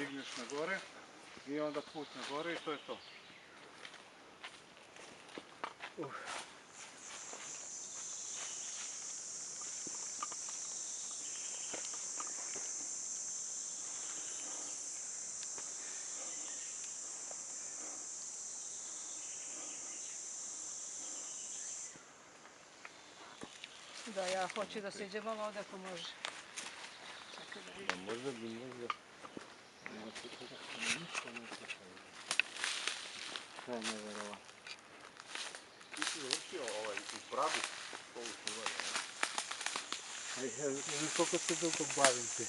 digneš na gore i onda put na gore i to je to. Da, ja hoću da siđemo ovdje ako može. Možda bi možda... To je nevjerovatno. Ti si završio u Pragu povučnu vodu, ne? Vidim koliko se dugo bavim ti.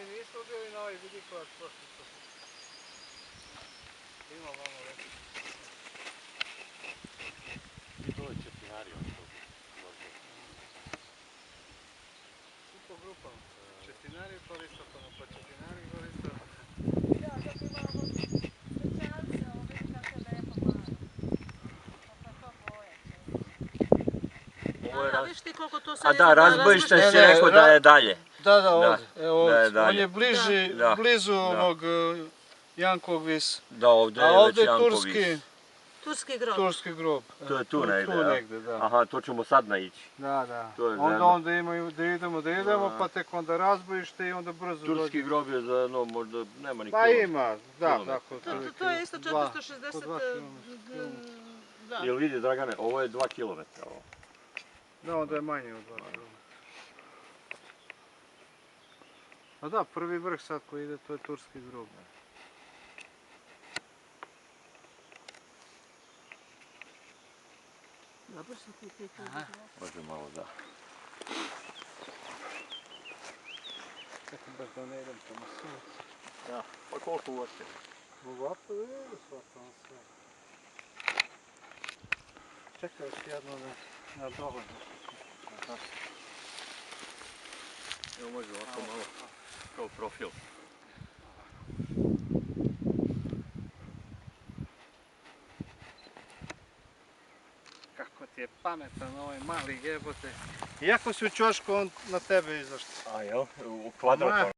Nismo bili na ovaj vidikovac prošli put. Ima vamo već. I dole Četinari on to možda. I po grupama. Četinari pa Listopano, pa Četinari pa Listopano. Da, zato imamo specijalce, ovo vidi kako da je pomalo. Kako to boje. A viš ti koliko to se... A da, razbojište si rekao da je dalje. Da, ovdje. Evo, da je dalje. on je blizu ovog Jankovog vis. Da, ovdje je već Janković. Turski grob. Turski grob. To je tu negdje, da. Aha, to ćemo sad naići. Da. To je Onda idemo, pa tek onda razbojište i onda brzo dođe. Turski grob je za jedno, možda nema ni Pa ima, da. To je isto 460... Jel vidi, Dragane, ovo je 2 km. Da, onda je manje od 2 km. A da, prvi vrh sad koji ide, to je Turski grob. Dobro si ti ti. Može malo, da. Čekam baš da ne idem tamo sunce. Da, pa koliko uopće? Ovako je, shvatam sve. Čekaj još jedno na dovoljno. Evo može ovako malo, kao profil. Kako ti je pametan ovaj mali jebote. Iako si u ćošku, on na tebe izašao. A jel, u kvadrat.